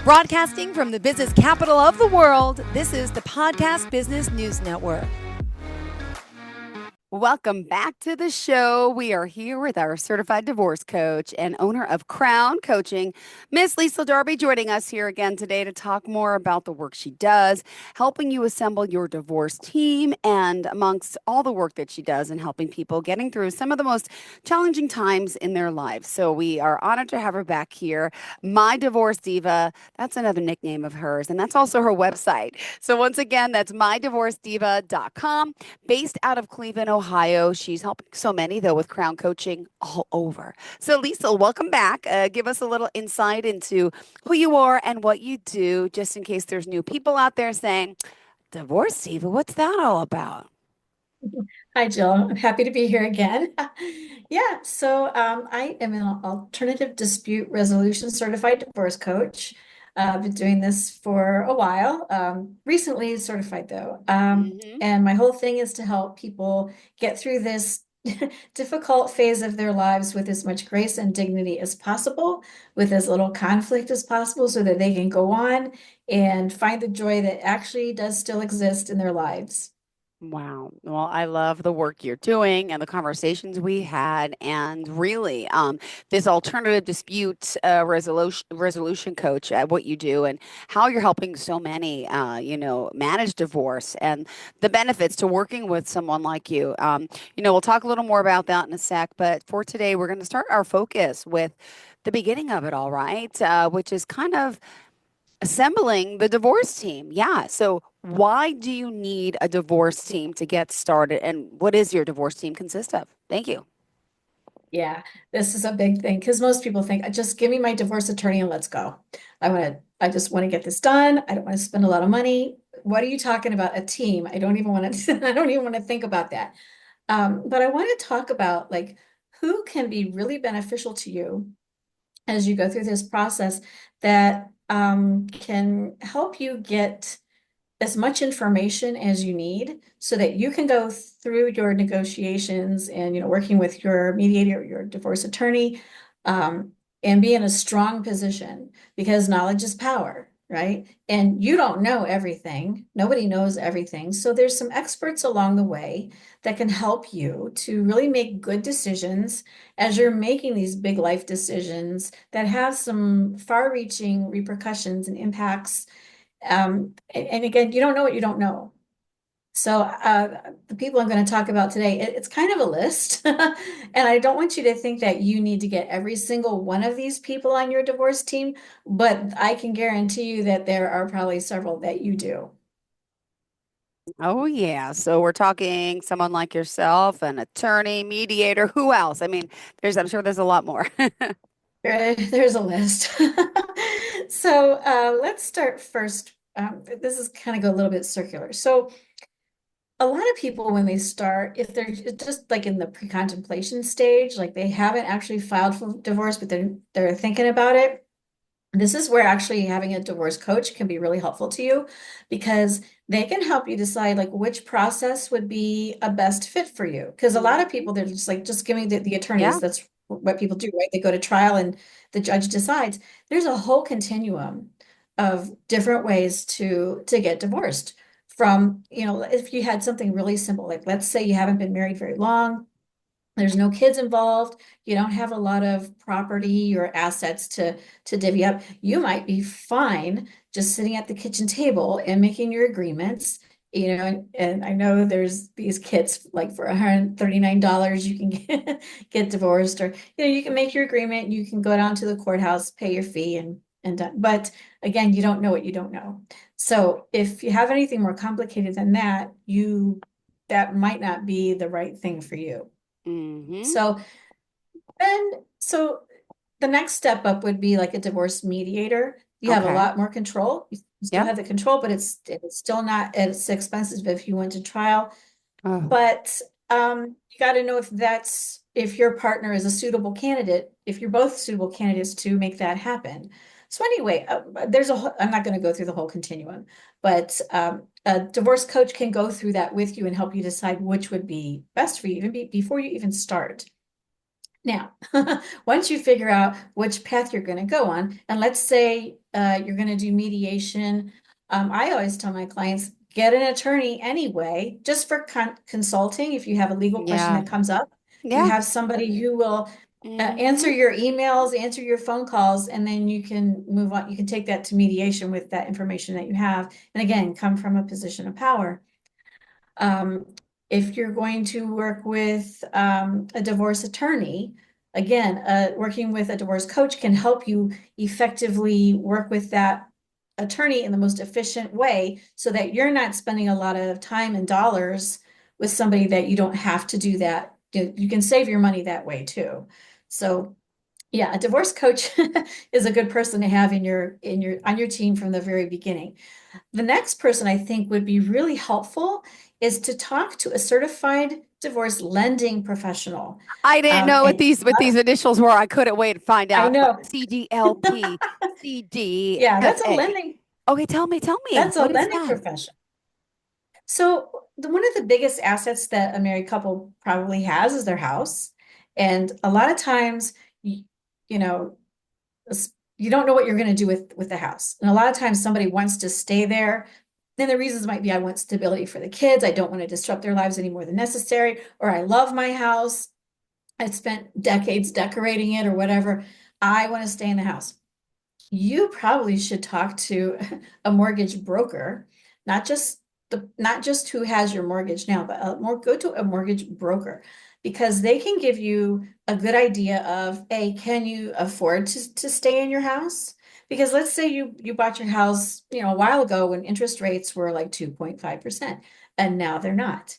Broadcasting from the business capital of the world, this is the Podcast Business News Network. Welcome back to the show. We are here with our certified divorce coach and owner of Crown Coaching, Miss Liesel Darby, joining us here again today to talk more about the work she does, helping you assemble your divorce team, and amongst all the work that she does in helping people getting through some of the most challenging times in their lives. So we are honored to have her back here. My Divorce Diva, that's another nickname of hers, and that's also her website. So once again, that's mydivorcediva.com, based out of Cleveland, Ohio. She's helping so many, though, with Crown Coaching all over. So, Liesel, welcome back. Give us a little insight into who you are and what you do, just in case there's new people out there saying, Divorce Diva, what's that all about? Hi, Jill. I'm happy to be here again. Yeah, so I am an alternative dispute resolution certified divorce coach. I've been doing this for a while, recently certified though. Mm-hmm. And my whole thing is to help people get through this difficult phase of their lives with as much grace and dignity as possible, with as little conflict as possible, so that they can go on and find the joy that actually does still exist in their lives. Wow. Well, I love the work you're doing and the conversations we had, and really, this alternative dispute resolution coach at what you do and how you're helping so many, manage divorce and the benefits to working with someone like you. We'll talk a little more about that in a sec, but for today, we're going to start our focus with the beginning of it all, right? Which is kind of assembling the divorce team. Yeah. So, why do you need a divorce team to get started? And what is your divorce team consist of? Thank you. Yeah, this is a big thing because most people think, just give me my divorce attorney and let's go. I just want to get this done. I don't want to spend a lot of money. What are you talking about? A team? I don't even want to, I don't even want to think about that. But I want to talk about like who can be really beneficial to you as you go through this process that can help you get as much information as you need so that you can go through your negotiations and working with your mediator or your divorce attorney, and be in a strong position, because knowledge is power, right? And you don't know everything. Nobody knows everything. So there's some experts along the way that can help you to really make good decisions as you're making these big life decisions that have some far-reaching repercussions and impacts, and again, you don't know what you don't know. So the people I'm going to talk about today, it's kind of a list. And I don't want you to think that you need to get every single one of these people on your divorce team, but I can guarantee you that there are probably several that you do. Oh, yeah. So, we're talking someone like yourself, an attorney, mediator. Who else? I mean, I'm sure there's a lot more. There's a list. So let's start first. This is kind of go a little bit circular. So a lot of people, when they start, if they're just like in the pre-contemplation stage, like they haven't actually filed for divorce, but they're thinking about it. This is where actually having a divorce coach can be really helpful to you, because they can help you decide like which process would be a best fit for you. Because a lot of Mhm. people, they're just like, just give me the Yeah. attorneys. That's what people do, right? They go to trial and the judge decides. There's a whole continuum of different ways to get divorced. From, if you had something really simple, like let's say you haven't been married very long, there's no kids involved, you don't have a lot of property or assets to divvy up, you might be fine just sitting at the kitchen table and making your agreements. And I know there's these kits like for $139 you can get divorced, or you can make your agreement, you can go down to the courthouse, pay your fee, and done. But again, you don't know what you don't know. So if you have anything more complicated than that, that might not be the right thing for you. Hmm. So then, so the next step up would be like a divorce mediator. You have a Okay. lot more control. You still Yep. have the control, but it's still not as expensive if you went to trial. Oh, But you got to know if your partner is a suitable candidate, if you're both suitable candidates to make that happen. So anyway, I'm not going to go through the whole continuum, but a divorce coach can go through that with you and help you decide which would be best for you, even before you even start. Now, once you figure out which path you're going to go on, and let's say you're going to do mediation, I always tell my clients, get an attorney anyway, just for consulting. If you have a legal question Yeah. that comes up, you Yeah. have somebody who will answer Hmm. your emails, answer your phone calls, and then you can move on. You can take that to mediation with that information that you have. And again, come from a position of power. Um, if you're going to work with a divorce attorney, again, working with a divorce coach can help you effectively work with that attorney in the most efficient way so that you're not spending a lot of time and dollars with somebody that you don't have to do that. You can save your money that way too. So yeah, a divorce coach is a good person to have in your on your team from the very beginning. The next person I think would be really helpful is to talk to a certified divorce lending professional. I didn't know And what these initials were. I couldn't wait to find I out. know, CDLP, yeah, CDFA. Okay, tell me. that's a What is lending that? profession. So one of the biggest assets that a married couple probably has is their house. And a lot of times, you know, you don't know what you're going to do with the house. And a lot of times somebody wants to stay there. Then the reasons might be I want stability for the kids. I don't want to disrupt their lives any more than necessary. Or I love my house. I spent decades decorating it or whatever. I want to stay in the house. You probably should talk to a mortgage broker, not just who has your mortgage now, but more go to a mortgage broker because they can give you a good idea of, A, can you afford to stay in your house? Because let's say you bought your house, a while ago when interest rates were like 2.5%, and now they're not.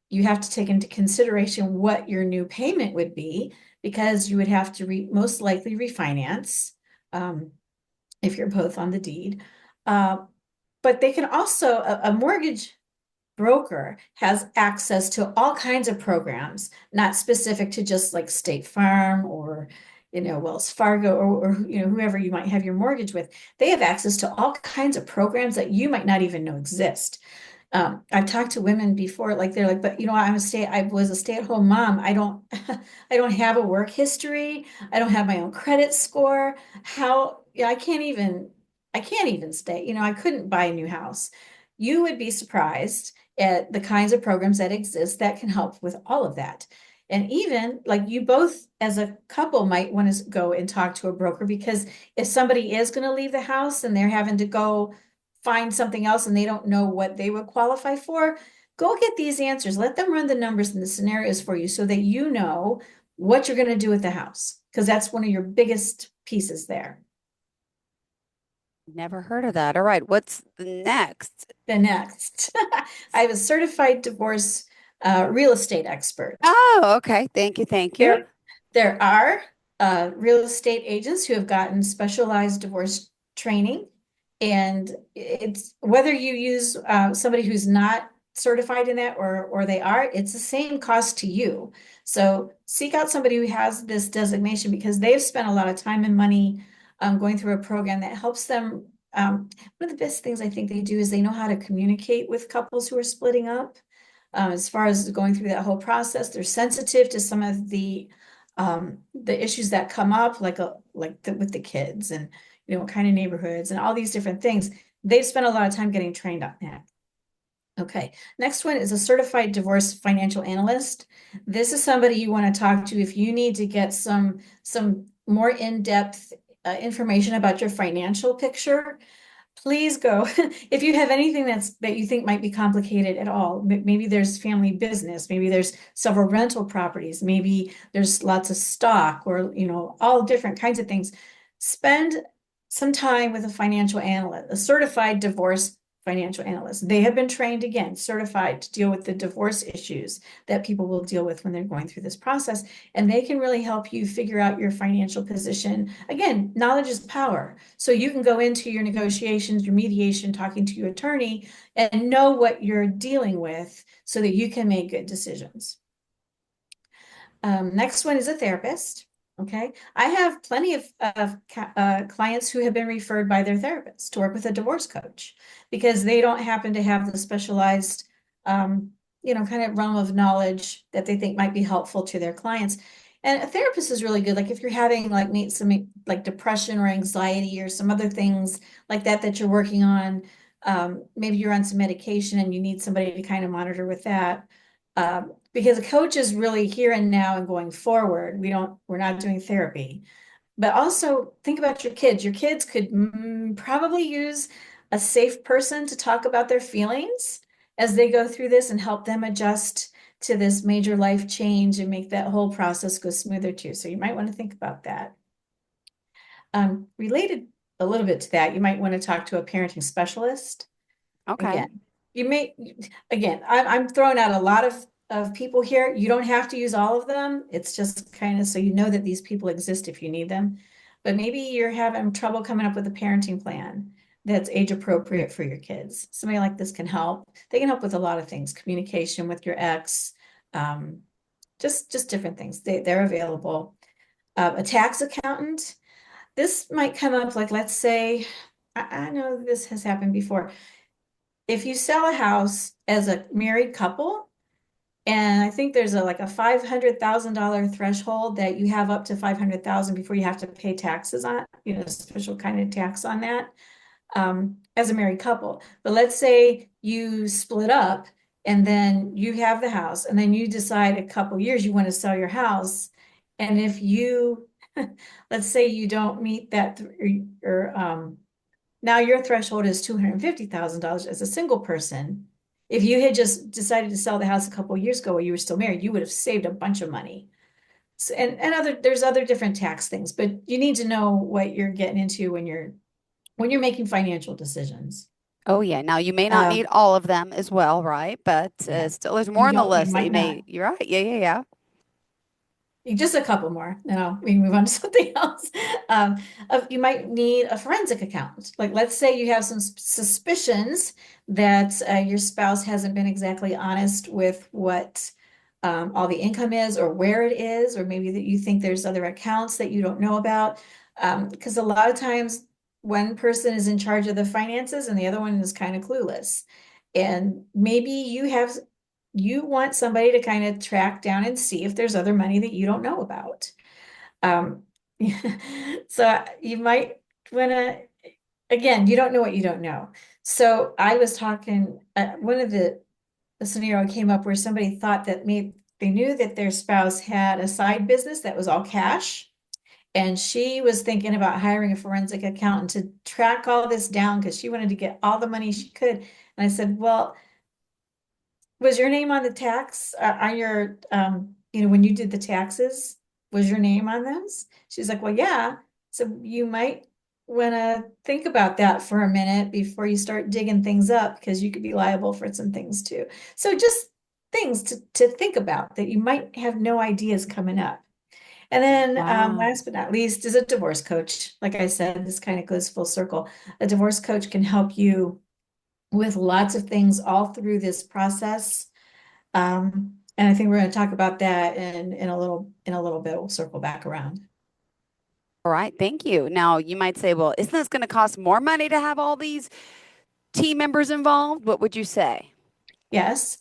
You have to take into consideration what your new payment would be because you would have to most likely refinance um, if you're both on the deed. Uh, but they can also, a mortgage broker has access to all kinds of programs, not specific to just like State Farm or, Wells Fargo or whoever you might have your mortgage with. They have access to all kinds of programs that you might not even know exist. I've talked to women before, like they're like, but I was a stay-at-home mom. I don't, I don't have a work history. I don't have my own credit score. Yeah, I can't even stay. I couldn't buy a new house. You would be surprised at the kinds of programs that exist that can help with all of that. And even like you both as a couple might want to go and talk to a broker because if somebody is going to leave the house and they're having to go find something else and they don't know what they would qualify for, go get these answers. Let them run the numbers and the scenarios for you so that you know what you're going to do with the house, because that's one of your biggest pieces there. Never heard of that. All right, what's the next? The next, I have a certified divorce real estate expert. Oh, okay. Thank you. Thank you. There, there are real estate agents who have gotten specialized divorce training, and it's whether you use somebody who's not certified in that or they are, it's the same cost to you. So seek out somebody who has this designation because they've spent a lot of time and money going through a program that helps them. One of the best things I think they do is they know how to communicate with couples who are splitting up as far as going through that whole process. They're sensitive to some of the issues that come up, with the kids and what kind of neighborhoods and all these different things. They've spent a lot of time getting trained on that. Okay, next one is a certified divorce financial analyst. This is somebody you want to talk to if you need to get some more in-depth information about your financial picture. Please go. If you have anything that you think might be complicated at all, maybe there's family business, maybe there's several rental properties, maybe there's lots of stock or, all different kinds of things. Spend some time with a financial analyst, a certified divorce financial analyst. They have been trained again, certified to deal with the divorce issues that people will deal with when they're going through this process. And they can really help you figure out your financial position. Again, knowledge is power. So you can go into your negotiations, your mediation, talking to your attorney and know what you're dealing with so that you can make good decisions. Next one is a therapist. Okay. I have plenty of clients who have been referred by their therapist to work with a divorce coach because they don't happen to have the specialized, kind of realm of knowledge that they think might be helpful to their clients. And a therapist is really good. Like if you're having like meet some like depression or anxiety or some other things like that you're working on, maybe you're on some medication and you need somebody to kind of monitor with that. Because a coach is really here and now and going forward. We're not doing therapy. But also think about your kids. Your kids could probably use a safe person to talk about their feelings as they go through this and help them adjust to this major life change and make that whole process go smoother too. So you might want to think about that. Related a little bit to that, you might want to talk to a parenting specialist. Okay. Again, you may, again, I'm throwing out a lot of people here. You don't have to use all of them. It's just kind of so you know that these people exist if you need them. But maybe you're having trouble coming up with a parenting plan that's age appropriate for your kids. Somebody like this can help. They can help with a lot of things, communication with your ex, um, just different things. They're available. A tax accountant. This might come up like, let's say, I know this has happened before. If you sell a house as a married couple, and I think there's like a $500,000 threshold that you have up to 500,000 before you have to pay taxes on, special kind of tax on that, as a married couple. But let's say you split up and then you have the house and then you decide a couple years you want to sell your house. And if you, let's say you don't meet that, or now your threshold is $250,000 as a single person. If you had just decided to sell the house a couple of years ago while you were still married, you would have saved a bunch of money. So, and there's other different tax things, but you need to know what you're getting into when you're making financial decisions. Oh, yeah. Now, you may not Um, need all of them as well, right? But yeah, still, there's more you on the don't, you list that might not. you're right. Yeah, yeah, yeah. Just a couple more, then we can move on to something else. Um, you might need a forensic accountant. Like, let's say you have some suspicions that your spouse hasn't been exactly honest with what all the income is or where it is, or maybe that you think there's other accounts that you don't know about. Because a lot of times one person is in charge of the finances and the other one is kind of clueless. And maybe you want somebody to kind of track down and see if there's other money that you don't know about. Um, so you might want to, again, you don't know what you don't know. So I was talking, one of the scenario came up where somebody thought that maybe they knew that their spouse had a side business that was all cash. And she was thinking about hiring a forensic accountant to track all this down because she wanted to get all the money she could. And I said, well, was your name on the tax, on your, when you did the taxes, was your name on those? She's like, well, yeah. So you might want to think about that for a minute before you start digging things up because you could be liable for some things too. So just things to think about that you might have no ideas coming up. And then Wow. last but not least is a divorce coach. Like I said, this kind of goes full circle. A divorce coach can help you with lots of things all through this process. And I think we're going to talk about that in a little bit. We'll circle back around. All right. Thank you. Now, you might say, well, isn't this going to cost more money to have all these team members involved? What would you say? Yes,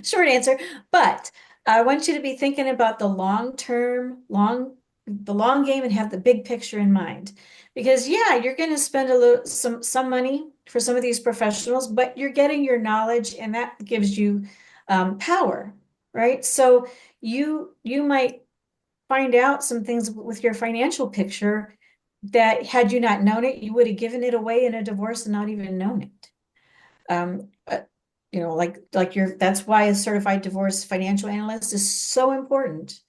short answer. But I want you to be thinking about the long term, the long game and have the big picture in mind. Because yeah, you're going to spend a little some money for some of these professionals, but you're getting your knowledge and that gives you power, right? So you might find out some things with your financial picture that had you not known it, you would have given it away in a divorce and not even known it. Um, uh, that's why a certified divorce financial analyst is so important.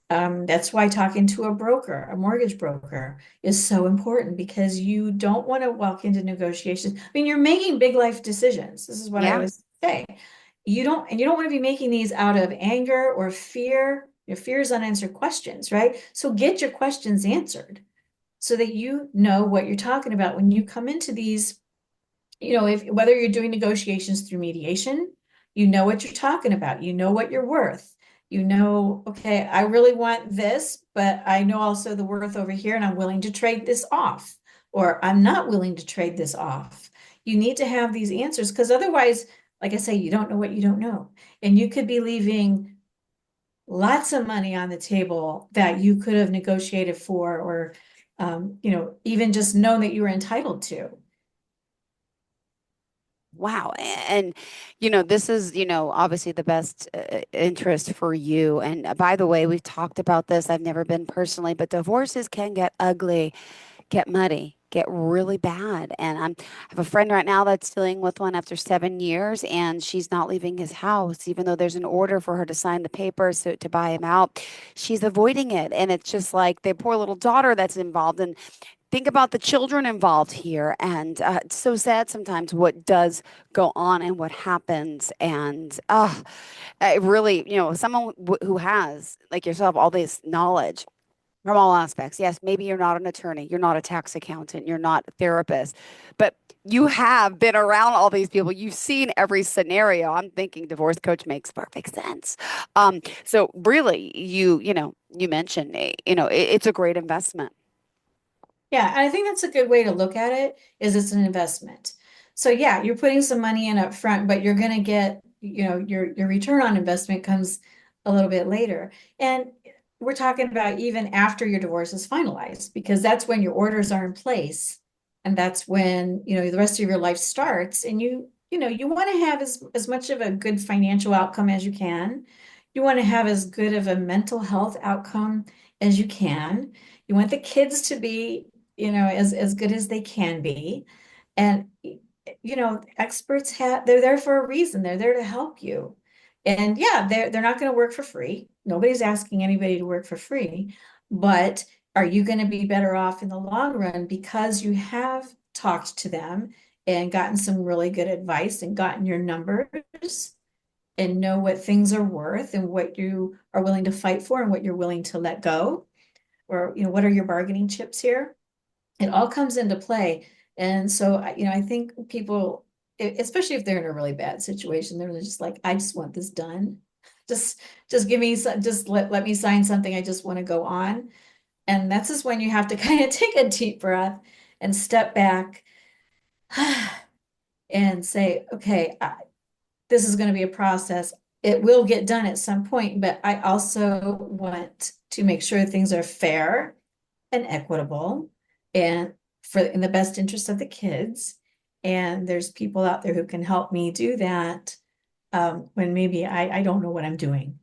That's why talking to a broker, a mortgage broker, is so important because you don't want to walk into negotiations. I mean, you're making big life decisions. This is what I Yeah. always say. You don't want to be making these out of anger or fear. Your fear is unanswered questions, right? So get your questions answered so that you know what you're talking about when you come into these, if whether you're doing negotiations through mediation, you know what you're talking about, you know what you're worth. Okay, I really want this, but I know also the worth over here, and I'm willing to trade this off, or I'm not willing to trade this off. You need to have these answers because otherwise, like I say, you don't know what you don't know. And you could be leaving lots of money on the table that you could have negotiated for, or even just known that you were entitled to. Wow. And, this is, obviously the best interest for you. And by the way, we've talked about this. I've never been personally, but divorces can get ugly, get muddy, get really bad. And I have a friend right now that's dealing with one after 7 years, and she's not leaving his house, even though there's an order for her to sign the papers to buy him out. She's avoiding it. And it's just like the poor little daughter that's involved. And think about the children involved here. And it's so sad sometimes what does go on and what happens. And it really, someone who has, like yourself, all this knowledge from all aspects. Yes, maybe you're not an attorney, you're not a tax accountant, you're not a therapist, but you have been around all these people. You've seen every scenario. I'm thinking divorce coach makes perfect sense. So really, you mentioned, it's a great investment. Yeah, and I think that's a good way to look at it, is it's an investment. So yeah, you're putting some money in up front, but you're gonna get, your return on investment comes a little bit later. And we're talking about even after your divorce is finalized, because that's when your orders are in place. And that's when, the rest of your life starts. And you want to have as much of a good financial outcome as you can. You want to have as good of a mental health outcome as you can. You want the kids to be as good as they can be. And, experts they're there for a reason. They're there to help you. And yeah, they're not going to work for free. Nobody's asking anybody to work for free. But are you going to be better off in the long run because you have talked to them and gotten some really good advice and gotten your numbers and know what things are worth and what you are willing to fight for and what you're willing to let go? Or, what are your bargaining chips here? It all comes into play. And so, I think people, especially if they're in a really bad situation, they're just like, I just want this done. Just, just give me some, just let me sign something. I just want to go on. And that's just when you have to kind of take a deep breath and step back and say, okay, this is going to be a process. It will get done at some point, but I also want to make sure things are fair and equitable and in the best interest of the kids. And there's people out there who can help me do that, when maybe I don't know what I'm doing.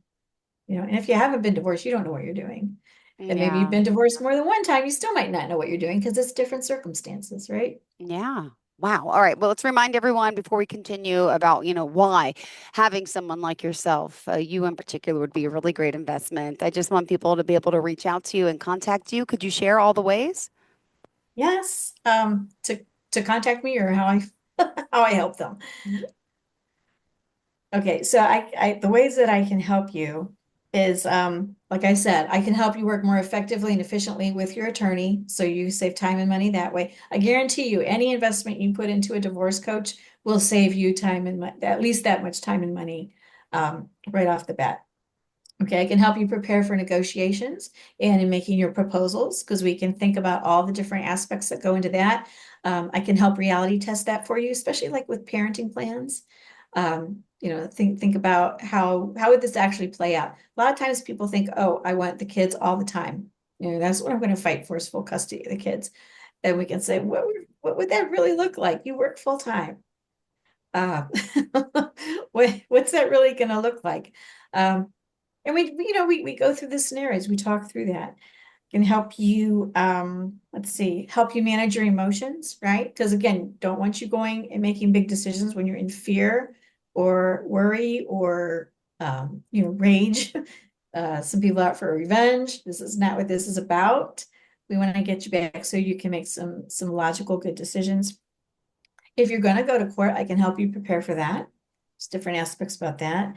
And if you haven't been divorced, you don't know what you're doing. And maybe you've Yeah. been divorced more than one time, you still might not know what you're doing because it's different circumstances, right? Yeah. Wow. All right. Well, let's remind everyone before we continue about, why having someone like yourself, you in particular, would be a really great investment. I just want people to be able to reach out to you and contact you. Could you share all the ways? Yes. To contact me, or how I how I help them. Okay, so the ways that I can help you is, like I said, I can help you work more effectively and efficiently with your attorney, so you save time and money that way. I guarantee you, any investment you put into a divorce coach will save you time and at least that much time and money, right off the bat. Okay, I can help you prepare for negotiations and in making your proposals, because we can think about all the different aspects that go into that. I can help reality test that for you, especially like with parenting plans. Think about how would this actually play out? A lot of times people think, oh, I want the kids all the time. That's what I'm going to fight for, is full custody of the kids. And we can say, what would that really look like? You work full time. Uh, what's that really going to look like? Um, and we go through the scenarios, we talk through that. Can help you, let's see, help you manage your emotions, right? Because again, don't want you going and making big decisions when you're in fear or worry or, rage. Some people out for revenge. This is not what this is about. We want to get you back so you can make some logical, good decisions. If you're going to go to court, I can help you prepare for that. There's different aspects about that.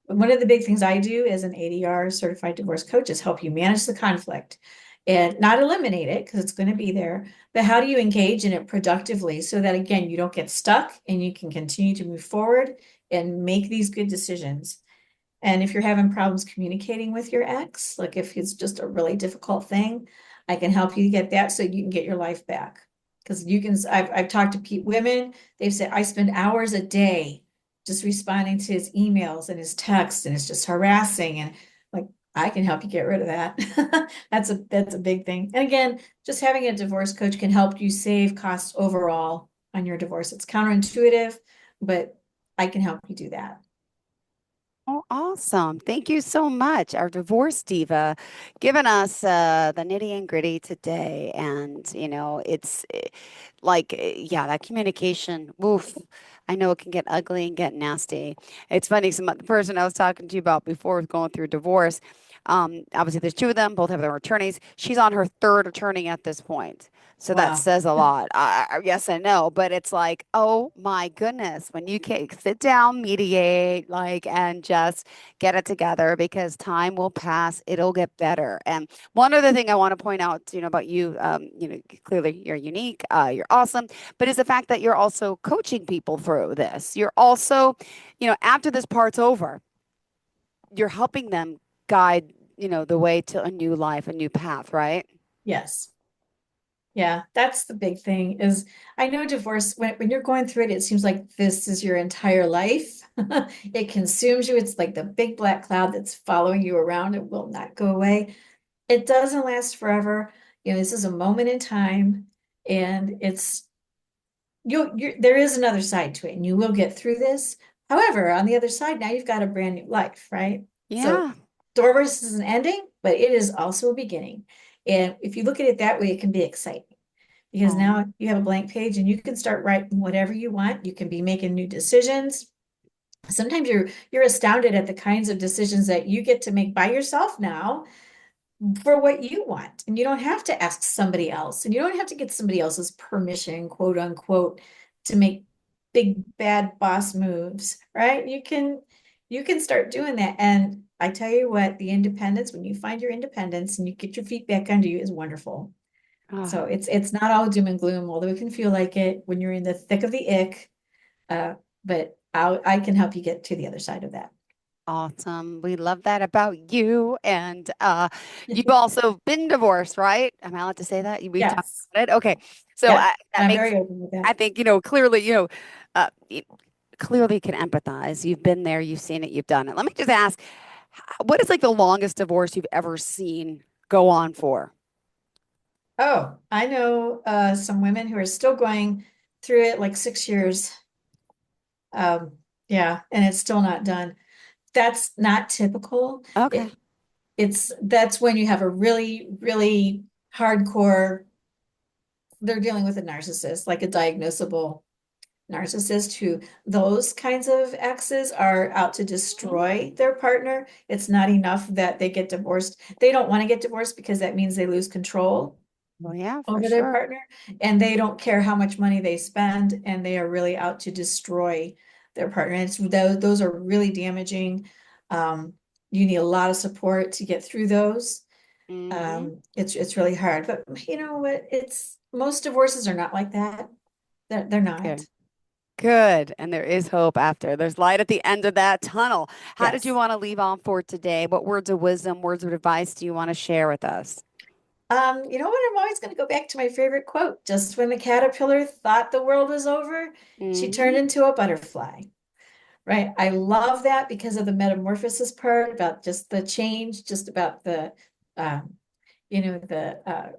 One of the big things I do as an ADR certified divorce coach is help you manage the conflict and not eliminate it, because it's going to be there, but how do you engage in it productively so that, again, you don't get stuck and you can continue to move forward and make these good decisions. And if you're having problems communicating with your ex, like if it's just a really difficult thing, I can help you get that so you can get your life back. Because I've talked to women, they've said, I spend hours a day just responding to his emails and his texts, and it's just harassing, and like, I can help you get rid of that. That's a big thing. And again, just having a divorce coach can help you save costs overall on your divorce. It's counterintuitive, but I can help you do that. Oh, awesome. Thank you so much, our divorce diva, giving us the nitty and gritty today. And, yeah, that communication, oof, I know it can get ugly and get nasty. It's funny, the person I was talking to you about before was going through divorce. Obviously, there's two of them, both have their attorneys. She's on her third attorney at this point. So that Wow. says a lot. Yes, I know, but it's like, oh my goodness, when you can sit down, mediate, and just get it together because time will pass, it'll get better. And one other thing I want to point out, about you, clearly you're unique, you're awesome, but is the fact that you're also coaching people through this. You're also, after this part's over, you're helping them guide, the way to a new life, a new path, right? Yes. Yeah, that's the big thing is I know divorce, when you're going through it, it seems like this is your entire life. It consumes you. It's like the big black cloud that's following you around. It will not go away. It doesn't last forever. This is a moment in time, and there is another side to it, and you will get through this. However, on the other side, now you've got a brand new life, right? So Yeah. divorce is an ending, but it is also a beginning. And if you look at it that way, it can be exciting because Oh, now you have a blank page and you can start writing whatever you want. You can be making new decisions. Sometimes you're astounded at the kinds of decisions that you get to make by yourself now for what you want. And you don't have to ask somebody else, and you don't have to get somebody else's permission, quote unquote, to make big bad boss moves, right? You can start doing that. And I tell you what, the independence, when you find your independence and you get your feet back under you, is wonderful. So oh. it's not all doom and gloom, although it can feel like it when you're in the thick of the ick. But I can help you get to the other side of that. Awesome. We love that about you. And you've also been divorced, right? Am I allowed to say that? We've talked Yes. about it. Okay. So Yep. that I'm makes, very open with that. I think, clearly, y- clearly can empathize. You've been there, you've seen it, you've done it. Let me just ask, what is like the longest divorce you've ever seen go on for? Oh, I know some women who are still going through it like 6 years. Um, yeah, and it's still not done. That's not typical. Okay. That's when you have a really, really hardcore, they're dealing with a narcissist, like a diagnosable narcissist who those kinds of exes are out to destroy their partner. It's not enough that they get divorced. They don't want to get divorced because that means they lose control Well, yeah, for over their sure. partner, and they don't care how much money they spend, and they are really out to destroy their partner. And those are really damaging. Um, you need a lot of support to get through those. Mm-hmm. It's really hard, but you know what? It's most divorces are not like that. They're not. Good. Good. And there is hope after. There's light at the end of that tunnel. How did you Yes. want to leave on for today? What words of wisdom, words of advice do you want to share with us? You know what? I'm always going to go back to my favorite quote. Just when the caterpillar thought the world was over, she turned Hmm. into a butterfly. Right. I love that because of the metamorphosis part about just the change, just about um, the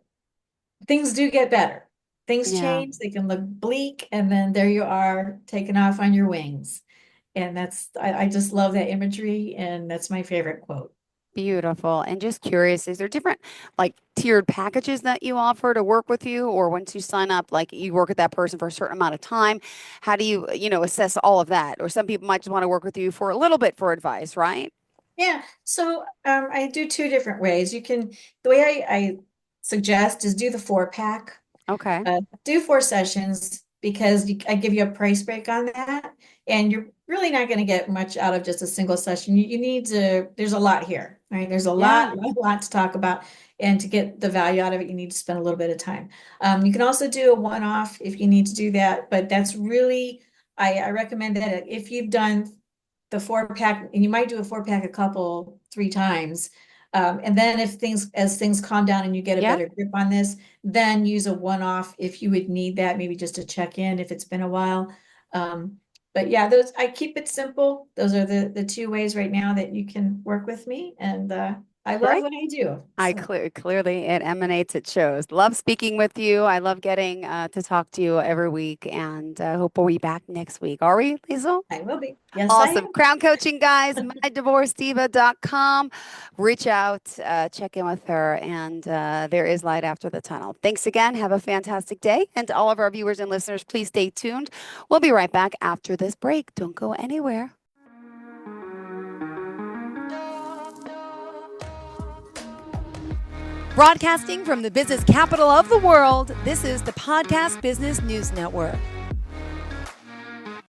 things do get better. Things Yeah. change, they can look bleak, and then there you are taking off on your wings. And I just love that imagery, and that's my favorite quote. Beautiful. And just curious, is there different tiered packages that you offer to work with you? Or once you sign up, like you work with that person for a certain amount of time, how do you, assess all of that? Or some people might just want to work with you for a little bit for advice, right? Yeah, so I do two different ways. The way I suggest is do the 4 pack. Okay. Do 4 sessions because I give you a price break on that, and you're really not going to get much out of just a single session. You need to, there's a lot here, right? There's Yeah. a lot to talk about, and to get the value out of it, you need to spend a little bit of time. You can also do a one-off if you need to do that, but that's really, I recommend that if you've done the 4 pack, and you might do a 4 pack a couple, 3 times. And then as things calm down and you get a Yeah. better grip on this, then use a one-off if you would need that, maybe just to check in if it's been a while. Um, But yeah, those I keep it simple. Those are the two ways right now that you can work with me, and I love Great. what I do. I So clearly it emanates, it shows. Love speaking with you. I love getting to talk to you every week, and hope we'll be back next week. Are we, Liesel? I will be. Yes, I Awesome. Crown Coaching, guys, mydivorcediva.com. Reach out, check in with her, and there is light after the tunnel. Thanks again. Have a fantastic day. And to all of our viewers and listeners, please stay tuned. We'll be right back after this break. Don't go anywhere. Broadcasting from the business capital of the world, this is the Podcast Business News Network.